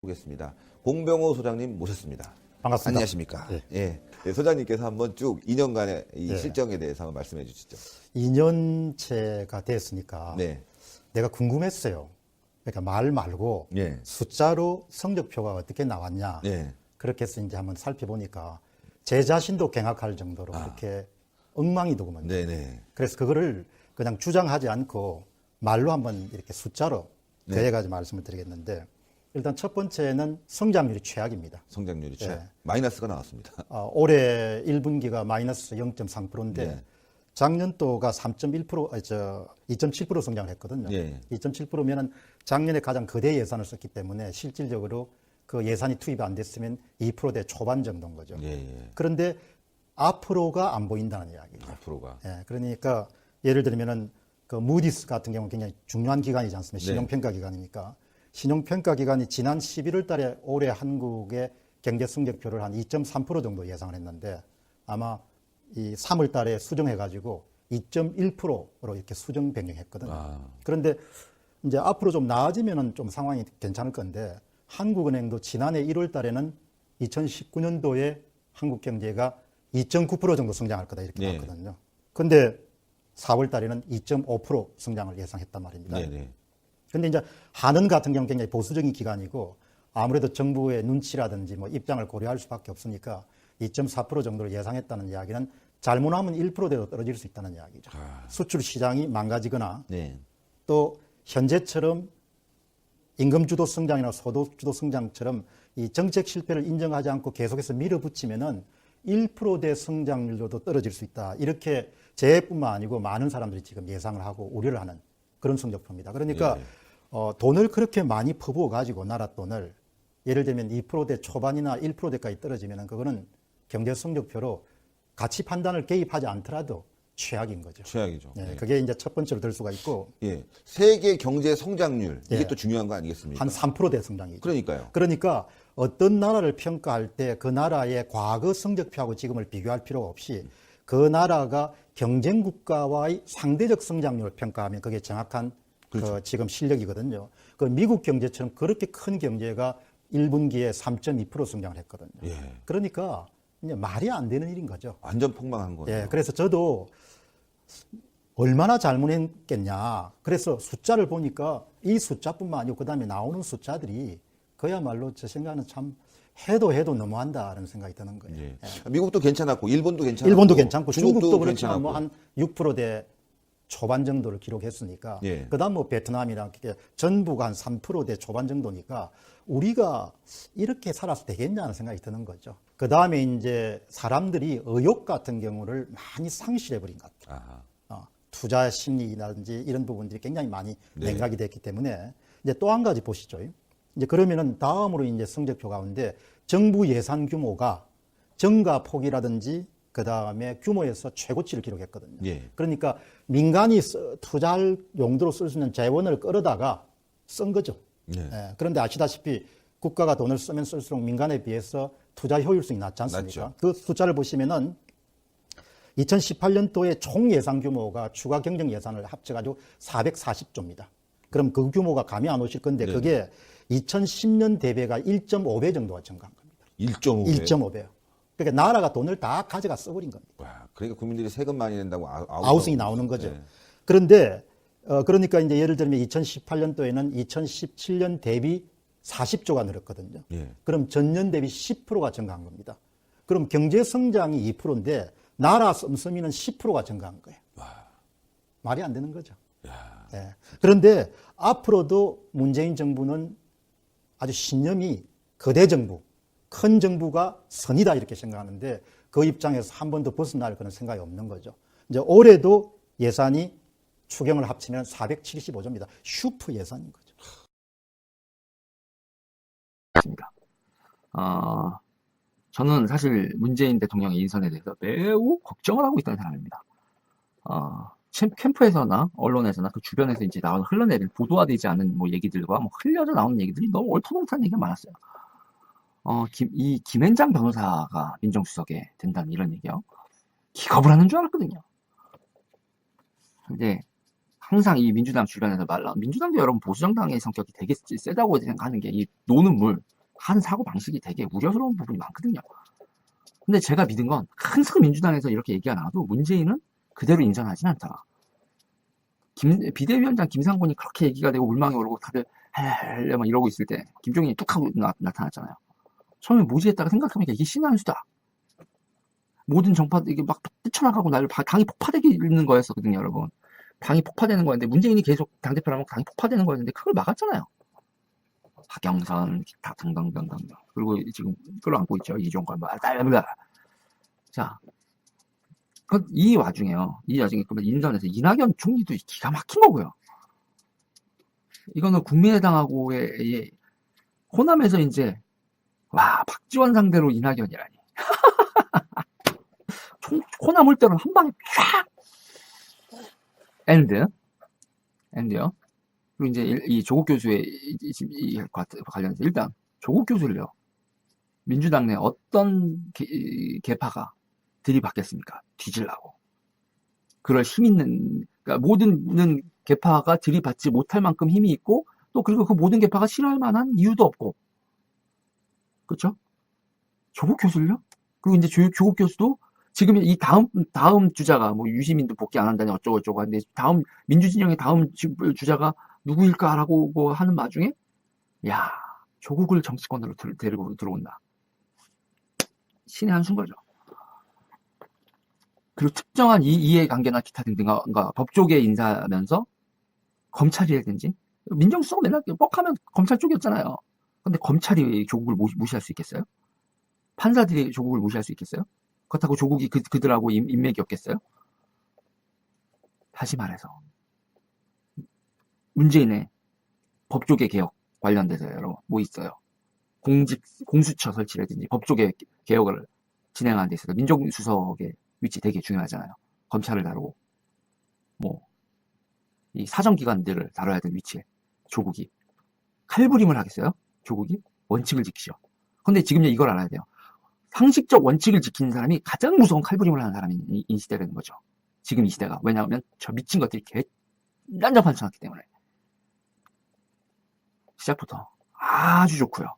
보겠습니다. 공병호 소장님 모셨습니다. 반갑습니다. 안녕하십니까? 예. 네, 소장님께서 한번 쭉 2년간의 이 실정에 대해서 한번 말씀해 주시죠. 2년째가 됐으니까 네. 내가 궁금했어요. 그러니까 말 말고 숫자로 성적표가 어떻게 나왔냐. 그렇게 해서 이제 한번 살펴보니까 제 자신도 경악할 정도로 그렇게 엉망이더구먼요. 그래서 그거를 그냥 주장하지 않고 말로 한번 이렇게 숫자로 대해가지고 말씀을 드리겠는데, 일단 첫 번째는 성장률이 최악입니다. 성장률이 최악. 마이너스가 나왔습니다. 올해 1분기가 마이너스 0.3%인데 작년도가 2.7% 성장을 했거든요. 2.7%면은 작년에 가장 거대 예산을 썼기 때문에 실질적으로 그 예산이 투입이 안 됐으면 2%대 초반 정도인 거죠. 그런데 앞으로가 안 보인다는 이야기죠. 앞으로가. 그러니까 예를 들면은 그 무디스 같은 경우는 굉장히 중요한 기관이지 않습니까? 신용평가 기관이니까. 신용평가 기관이 지난 11월 달에 올해 한국의 경제 성적표를 한 2.3% 정도 예상을 했는데, 아마 이 3월 달에 수정해가지고 2.1%로 이렇게 수정 변경했거든요. 그런데 이제 앞으로 좀 나아지면은 좀 상황이 괜찮을 건데, 한국은행도 지난해 1월 달에는 2019년도에 한국 경제가 2.9% 정도 성장할 거다 이렇게 봤거든요. 근데 4월 달에는 2.5% 성장을 예상했단 말입니다. 근데 이제 한은 같은 경우 굉장히 보수적인 기관이고 아무래도 정부의 눈치라든지 뭐 입장을 고려할 수밖에 없으니까 2.4% 정도를 예상했다는 이야기는 잘못하면 1%대로 떨어질 수 있다는 이야기죠. 수출 시장이 망가지거나 또 현재처럼 임금 주도 성장이나 소득 주도 성장처럼 이 정책 실패를 인정하지 않고 계속해서 밀어붙이면은 1%대 성장률도 떨어질 수 있다. 이렇게 제뿐만 아니고 많은 사람들이 지금 예상을 하고 우려를 하는 그런 성적표입니다. 그러니까 돈을 그렇게 많이 퍼부어 가지고 나라 돈을 예를 들면 2%대 초반이나 1%대까지 떨어지면은 그거는 경제 성적표로 가치 판단을 개입하지 않더라도 최악인 거죠. 최악이죠. 그게 이제 첫 번째로 들 수가 있고. 세계 경제 성장률 이게 또 중요한 거 아니겠습니까? 한 3%대 성장이죠. 그러니까요. 그러니까 어떤 나라를 평가할 때 그 나라의 과거 성적표하고 지금을 비교할 필요 없이 그 나라가 경쟁 국가와의 상대적 성장률을 평가하면 그게 정확한 그 지금 실력이거든요. 그 미국 경제처럼 그렇게 큰 경제가 1분기에 3.2% 성장을 했거든요. 그러니까 이제 말이 안 되는 일인 거죠. 완전 폭망한 거예요. 그래서 저도 얼마나 잘못했겠냐. 그래서 숫자를 보니까 이 숫자뿐만 아니고 그다음에 나오는 숫자들이 그야말로 제 생각은 참 해도 너무한다라는 생각이 드는 거예요. 미국도 괜찮았고 일본도 괜찮았고 일본도 괜찮고 중국도 그렇지만 괜찮았고. 뭐 한 6%대 초반 정도를 기록했으니까 그다음 뭐 베트남이랑 전부가 한 3%대 초반 정도니까 우리가 이렇게 살아서 되겠냐는 생각이 드는 거죠. 그다음에 이제 사람들이 의욕 같은 경우를 많이 상실해 버린 것 같아요. 투자 심리라든지 이런 부분들이 굉장히 많이 냉각이 됐기 때문에 이제 또 한 가지 보시죠. 이제 그러면은 다음으로 이제 성적표 가운데 정부 예산 규모가 증가 폭이라든지 그 다음에 규모에서 최고치를 기록했거든요. 그러니까 민간이 투자할 용도로 쓸 수 있는 재원을 끌어다가 쓴 거죠. 그런데 아시다시피 국가가 돈을 쓰면 쓸수록 민간에 비해서 투자 효율성이 낮지 않습니까? 그 숫자를 보시면은 2018년도에 총 예산 규모가 추가 경정 예산을 합쳐가지고 440조입니다. 그럼 그 규모가 감이 안 오실 건데 그게 2010년 대비가 1.5배 정도가 증가한 겁니다. 1.5배? 1.5배요. 그러니까 나라가 돈을 다 가져가 써버린 겁니다. 와, 그러니까 국민들이 세금 많이 낸다고 아우성이 나오는 거죠. 그런데 그러니까 이제 예를 들면 2018년도에는 2017년 대비 40조가 늘었거든요. 그럼 전년 대비 10%가 증가한 겁니다. 그럼 경제 성장이 2%인데 나라 씀씀이는 10%가 증가한 거예요. 말이 안 되는 거죠. 그런데 앞으로도 문재인 정부는 아주 신념이 거대 정부, 큰 정부가 선이다 이렇게 생각하는데 그 입장에서 한 번도 벗어날 그런 생각이 없는 거죠. 이제 올해도 예산이 추경을 합치면 475조입니다. 슈퍼 예산인 거죠. 저는 사실 문재인 대통령의 인선에 대해서 매우 걱정을 하고 있다는 사람입니다. 캠프에서나 언론에서나 그 주변에서 이제 나오는 흘러내릴 보도화되지 않은 뭐 얘기들과 뭐 흘려져 나오는 얘기들이 너무 얼토당토한 얘기가 많았어요. 이 김앤장 변호사가 민정수석에 된다는 이런 얘기요. 기겁을 하는 줄 알았거든요. 근데 항상 이 민주당 주변에서 민주당도 여러분 보수정당의 성격이 되게 세다고 생각하는 게 이 노는 물, 하는 사고 방식이 되게 우려스러운 부분이 많거든요. 근데 제가 믿은 건 항상 민주당에서 이렇게 얘기가 나와도 문재인은 그대로 인정하진 않다. 비대위원장 김상곤이 그렇게 얘기가 되고 물망에 오르고 다들 헬헬 막 이러고 있을 때 김종인이 뚝 하고 나타났잖아요. 처음에 뭐지 했다가 생각해보니까 이게 신의 한 수다. 모든 정파 이게 막 뛰쳐나가고 당이 폭파되는 거였거든요, 여러분. 당이 폭파되는 거였는데 문재인이 계속 당대표라면 당이 폭파되는 거였는데 그걸 막았잖아요. 박영선 다 등등등등. 그리고 지금 끌어안고 있죠. 이종걸 뭐 자, 이 와중에요. 이 와중에 그러면 인선에서 이낙연 총리도 기가 막힌 거고요. 이거는 국민의당하고의 호남에서 이제 와 박지원 상대로 이낙연이라니. 호남 올 때는 한 방에 쫙 엔드요. 그리고 이제 이 조국 교수의 관련해서 일단 조국 교수를요. 민주당 내 어떤 계파가 들이받겠습니까? 뒤질라고. 그럴 힘 있는, 그러니까 모든 계파가 들이받지 못할 만큼 힘이 있고, 또 그리고 그 모든 계파가 싫어할 만한 이유도 없고. 그렇죠? 조국 교수를요? 그리고 이제 조국 교수도 지금 이 다음 주자가 뭐 유시민도 복귀 안 한다니 어쩌고저쩌고 하는데 다음 민주진영의 다음 주자가 누구일까라고 하는 와중에 야 조국을 정치권으로 데리고 들어온다. 신의 한 수인 거죠. 그리고 특정한 이해관계나 기타 등등과 법조계 인사하면서 검찰이라든지 민정수석 맨날 뻑하면 검찰 쪽이었잖아요. 근데 검찰이 조국을 무시할 수 있겠어요? 판사들이 조국을 무시할 수 있겠어요? 그렇다고 조국이 그들하고 인맥이 없겠어요? 다시 말해서 문재인의 법조계 개혁 관련돼서 여러분 뭐 있어요? 공수처 설치라든지 법조계 개혁을 진행하는 데 있어서 민정수석의 위치 되게 중요하잖아요. 검찰을 다루고 뭐 이 사정기관들을 다뤄야 될 위치에 조국이 칼부림을 하겠어요? 조국이 원칙을 지키죠. 근데 지금 이걸 알아야 돼요. 상식적 원칙을 지키는 사람이 가장 무서운 칼부림을 하는 사람이 이 시대라는 거죠. 지금 이 시대가. 왜냐하면 저 미친 것들이 난장판쳐놨기 때문에. 시작부터 아주 좋고요.